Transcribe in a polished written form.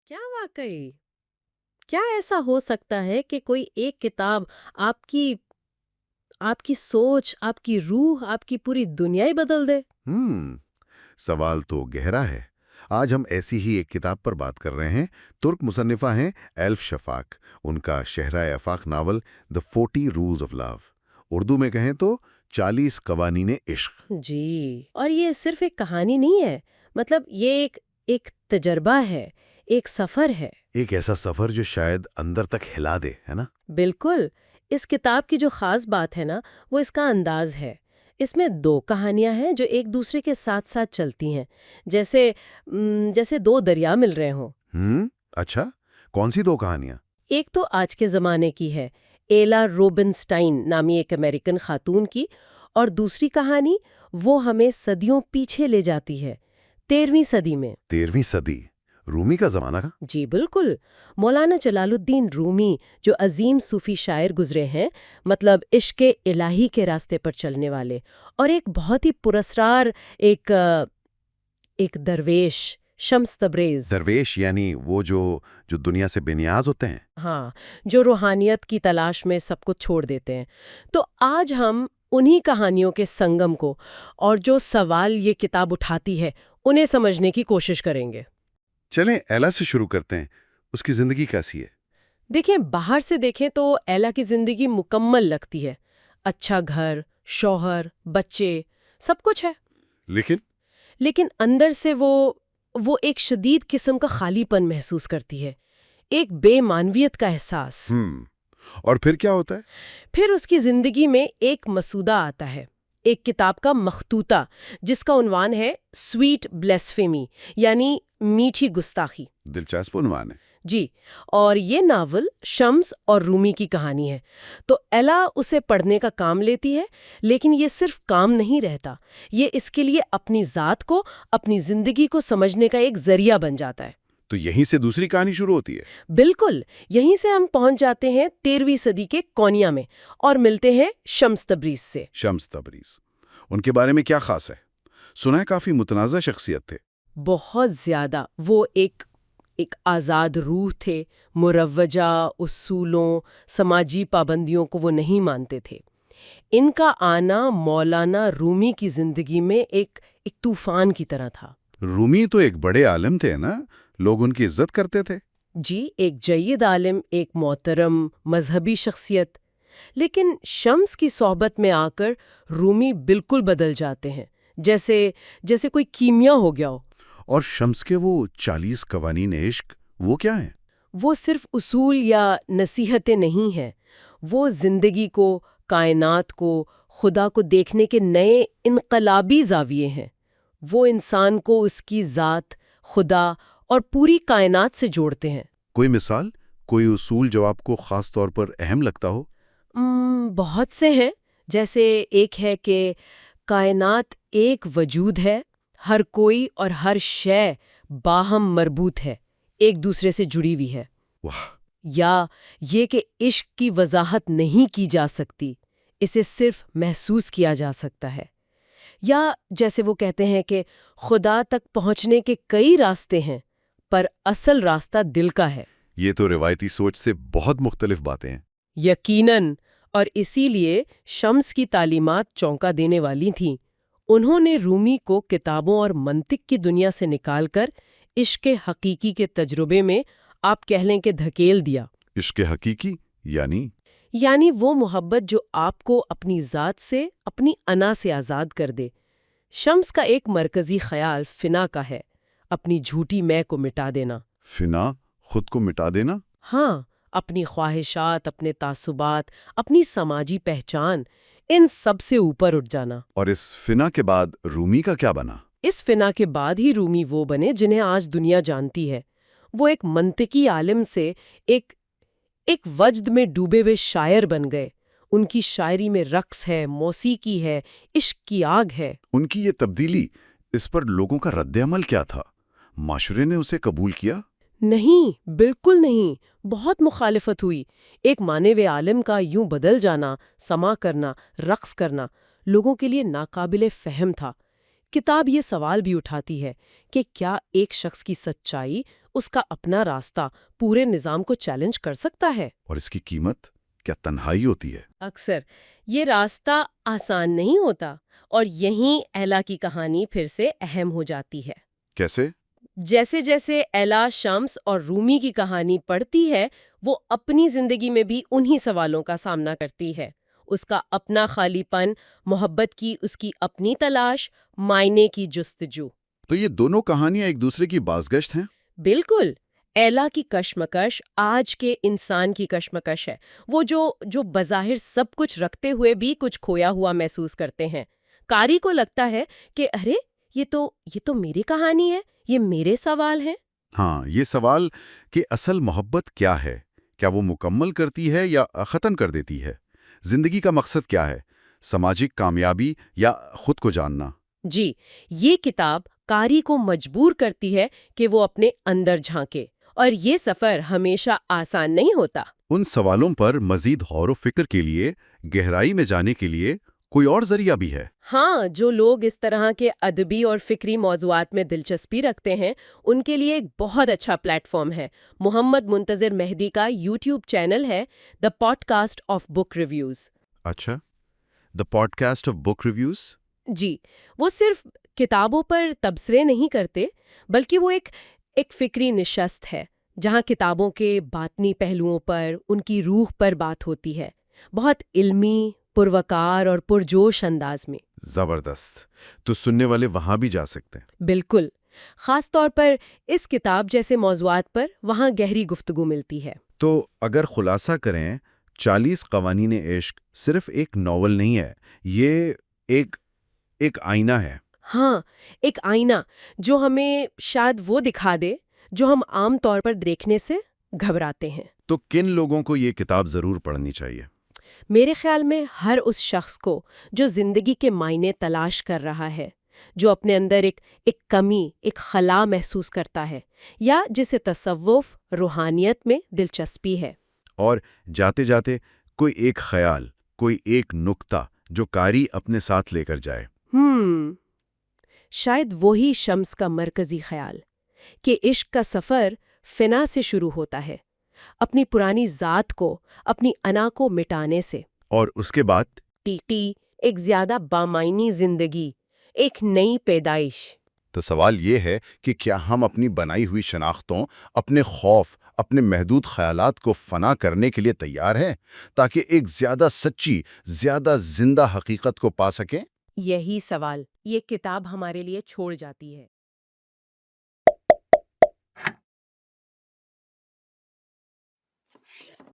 کیا واقعی؟ کیا ایسا ہو سکتا ہے کہ کوئی ایک کتاب آپ کی آپ کی سوچ، آپ کی روح، آپ کی پوری دنیا ہی بدل دے؟ ہم سوال تو گہرا ہے۔ آج ہم ایسی ہی ایک کتاب پر بات کر رہے ہیں۔ ترک مصنفہ ہیں ایلف شفاق۔ ان کا شہرۂ آفاق novel the 40 rules of love, Urdu میں کہیں تو 40 قوانین عشق۔ جی، اور یہ صرف ایک کہانی نہیں ہے، مطلب یہ ایک تجربہ ہے، ایک سفر ہے۔ ایک ایسا سفر جو شاید اندر تک ہلا دے، ہے نا؟ بالکل۔ اس کتاب کی جو خاص بات ہے نا، وہ اس کا انداز ہے۔ اس میں دو کہانیاں ہیں جو ایک دوسرے کے ساتھ ساتھ چلتی ہیں، جیسے دو دریا مل رہے ہوں۔ اچھا، کون سی دو کہانیاں؟ ایک تو آج کے زمانے کی ہے، ایلا روبنسٹائن نامی ایک امریکن خاتون کی، اور دوسری کہانی وہ ہمیں صدیوں پیچھے لے جاتی ہے، 13ویں صدی میں۔ 13ویں صدی، رومی کا زمانہ کا؟ جی بالکل، مولانا جلال الدین رومی جو عظیم صوفی شاعر گزرے ہیں، مطلب عشق الہی کے راستے پر چلنے والے، اور ایک بہت ہی پراسرار ایک درویش، شمس تبریز۔ درویش یعنی وہ جو دنیا سے بے نیاز ہوتے ہیں؟ ہاں، جو روحانیت کی تلاش میں سب کچھ چھوڑ دیتے ہیں۔ تو آج ہم انہی کہانیوں کے سنگم کو اور جو سوال یہ کتاب اٹھاتی ہے انہیں سمجھنے کی کوشش کریں گے۔ چلیں ایلا سے شروع کرتے ہیں۔ اس کی زندگی کیسی ہے؟ دیکھیں، باہر سے دیکھیں تو ایلا کی زندگی مکمل لگتی ہے، اچھا گھر، شوہر، بچے، سب کچھ ہے۔ لیکن اندر سے وہ ایک شدید قسم کا خالی پن محسوس کرتی ہے، ایک بے معنویت کا احساس۔ اور پھر کیا ہوتا ہے؟ پھر اس کی زندگی میں ایک مسودہ آتا ہے، ایک کتاب کا مخطوطہ، جس کا عنوان ہے سویٹ بلیسفیمی، یعنی میٹھی گستاخی۔ دلچسپ عنوان ہے۔ جی، اور یہ ناول شمس اور رومی کی کہانی ہے۔ تو ایلا اسے پڑھنے کا کام لیتی ہے، لیکن یہ صرف کام نہیں رہتا، یہ اس کے لیے اپنی ذات کو، اپنی زندگی کو سمجھنے کا ایک ذریعہ بن جاتا ہے۔ تو یہیں سے دوسری کہانی شروع ہوتی ہے؟ بالکل، یہیں سے ہم پہنچ جاتے ہیں 13ویں صدی کے کونیا میں اور ملتے ہیں شمس تبریز سے۔ شمس تبریز، ان کے بارے میں کیا خاص ہے؟ سنا ہے کافی متنازع شخصیت تھے۔ بہت زیادہ، وہ ایک آزاد روح تھے، مروجہ اصولوں، سماجی پابندیوں کو وہ نہیں مانتے تھے۔ ان کا آنا مولانا رومی کی زندگی میں ایک طوفان کی طرح تھا۔ رومی تو ایک بڑے عالم تھے نا، لوگ ان کی عزت کرتے تھے۔ جی، ایک جید عالم، ایک محترم مذہبی شخصیت۔ لیکن شمس کی صحبت میں آ کر رومی بالکل بدل جاتے ہیں، جیسے کوئی کیمیا ہو گیا ہو۔ اور شمس کے وہ 40 قوانین عشق، وہ کیا ہیں؟ وہ صرف اصول یا نصیحتیں نہیں ہیں، وہ زندگی کو، کائنات کو، خدا کو دیکھنے کے نئے انقلابی زاویے ہیں۔ وہ انسان کو اس کی ذات، خدا اور پوری کائنات سے جوڑتے ہیں۔ کوئی مثال، کوئی اصول جو آپ کو خاص طور پر اہم لگتا ہو؟ بہت سے ہیں، جیسے ایک ہے کہ کائنات ایک وجود ہے، ہر کوئی اور ہر شے باہم مربوط ہے، ایک دوسرے سے جڑی ہوئی ہے۔ واہ! یا یہ کہ عشق کی وضاحت نہیں کی جا سکتی، اسے صرف محسوس کیا جا سکتا ہے۔ یا جیسے وہ کہتے ہیں کہ خدا تک پہنچنے کے کئی راستے ہیں، پر اصل راستہ دل کا ہے۔ یہ تو روایتی سوچ سے بہت مختلف باتیں ہیں۔ یقیناً، اور اسی لیے شمس کی تعلیمات چونکا دینے والی تھیں۔ انہوں نے رومی کو کتابوں اور منطق کی دنیا سے نکال کر عشق حقیقی کے تجربے میں آپ کہہ لیں کہ دھکیل دیا۔ عشق حقیقی یعنی وہ محبت جو آپ کو اپنی ذات سے، اپنی انا سے آزاد کر دے۔ شمس کا ایک مرکزی خیال فنا کا ہے، اپنی جھوٹی میں کو مٹا دینا۔ فنا، خود کو مٹا دینا؟ ہاں، اپنی خواہشات، اپنے تعصبات، اپنی سماجی پہچان، ان سب سے اوپر اٹھ جانا۔ اور اس فنا کے بعد رومی کا کیا بنا؟ اس فنا کے بعد ہی رومی وہ بنے جنہیں آج دنیا جانتی ہے۔ وہ ایک منطقی عالم سے ایک وجد میں ڈوبے ہوئے شاعر بن گئے۔ ان کی شاعری میں رقص ہے، موسیقی ہے، عشق کی آگ ہے۔ ان کی یہ تبدیلی، اس پر لوگوں کا رد عمل کیا تھا؟ معاشرے نے اسے قبول کیا؟ نہیں، بالکل نہیں، بہت مخالفت ہوئی۔ ایک مانے ہوئے عالم کا یوں بدل جانا، سما کرنا، رقص کرنا، لوگوں کے لیے ناقابل فہم تھا۔ کتاب یہ سوال بھی اٹھاتی ہے کہ کیا ایک شخص کی سچائی، اس کا اپنا راستہ پورے نظام کو چیلنج کر سکتا ہے؟ اور اس کی قیمت کیا تنہائی ہوتی ہے؟ اکثر یہ راستہ آسان نہیں ہوتا، اور یہیں ایلا کی کہانی پھر سے اہم ہو جاتی ہے۔ کیسے؟ جیسے جیسے ایلا شمس اور رومی کی کہانی پڑھتی ہے، وہ اپنی زندگی میں بھی انہی سوالوں کا سامنا کرتی ہے۔ اس کا اپنا خالی پن، محبت کی اس کی اپنی تلاش، معنی کی جستجو۔ تو یہ دونوں کہانیاں ایک دوسرے کی بازگشت ہیں؟ بالکل۔ ایلا کی کشمکش آج کے انسان کی کشمکش ہے، وہ جو بظاہر سب کچھ رکھتے ہوئے بھی کچھ کھویا ہوا محسوس کرتے ہیں۔ قاری کو لگتا ہے کہ ارے یہ تو میری کہانی ہے، یہ میرے سوال ہیں۔ ہاں، یہ سوال کہ اصل محبت کیا ہے؟ کیا وہ مکمل کرتی ہے یا ختم کر دیتی ہے؟ زندگی کا مقصد کیا ہے؟ سماجک کامیابی یا خود کو جاننا؟ جی، یہ کتاب قاری کو مجبور کرتی ہے کہ وہ اپنے اندر جھانکے، اور یہ سفر ہمیشہ آسان نہیں ہوتا۔ ان سوالوں پر مزید غور و فکر کے لیے، گہرائی میں جانے کے لیے کوئی اور ذریعہ بھی ہے؟ ہاں، جو لوگ اس طرح کے ادبی اور فکری موضوعات میں دلچسپی رکھتے ہیں، ان کے لیے ایک بہت اچھا پلیٹ فارم ہے۔ محمد منتظر مہدی کا یوٹیوب چینل ہے، the podcast of book reviews. اچھا، the podcast of book reviews? جی، وہ صرف کتابوں پر تبصرے نہیں کرتے، بلکہ وہ ایک فکری نشست ہے جہاں کتابوں کے باطنی پہلوؤں پر، ان کی روح پر بات ہوتی ہے، بہت علمی، پروکار اور پرجوش انداز میں۔ زبردست! تو سننے والے وہاں بھی جا سکتے ہیں؟ بالکل، خاص طور پر اس کتاب جیسے موضوعات پر وہاں گہری گفتگو ملتی ہے۔ تو اگر خلاصہ کریں، 40 قوانین عشق صرف ایک ناول نہیں ہے، یہ ایک آئینہ ہے۔ ہاں، ایک آئینہ جو ہمیں شاید وہ دکھا دے جو ہم عام طور پر دیکھنے سے گھبراتے ہیں۔ تو کن لوگوں کو یہ کتاب ضرور پڑھنی چاہیے؟ میرے خیال میں ہر اس شخص کو جو زندگی کے معنی تلاش کر رہا ہے، جو اپنے اندر ایک کمی، ایک خلا محسوس کرتا ہے، یا جسے تصوف، روحانیت میں دلچسپی ہے۔ اور جاتے جاتے کوئی ایک خیال، کوئی ایک نکتہ جو قاری اپنے ساتھ لے کر جائے۔ شاید وہی شمس کا مرکزی خیال کہ عشق کا سفر فنا سے شروع ہوتا ہے، اپنی پرانی ذات کو، اپنی انا کو مٹانے سے، اور اس کے بعد ایک زیادہ بامعنی زندگی، ایک نئی پیدائش۔ تو سوال یہ ہے کہ کیا ہم اپنی بنائی ہوئی شناختوں، اپنے خوف، اپنے محدود خیالات کو فنا کرنے کے لیے تیار ہیں تاکہ ایک زیادہ سچی، زیادہ زندہ حقیقت کو پا سکیں؟ یہی سوال یہ کتاب ہمارے لیے چھوڑ جاتی ہے۔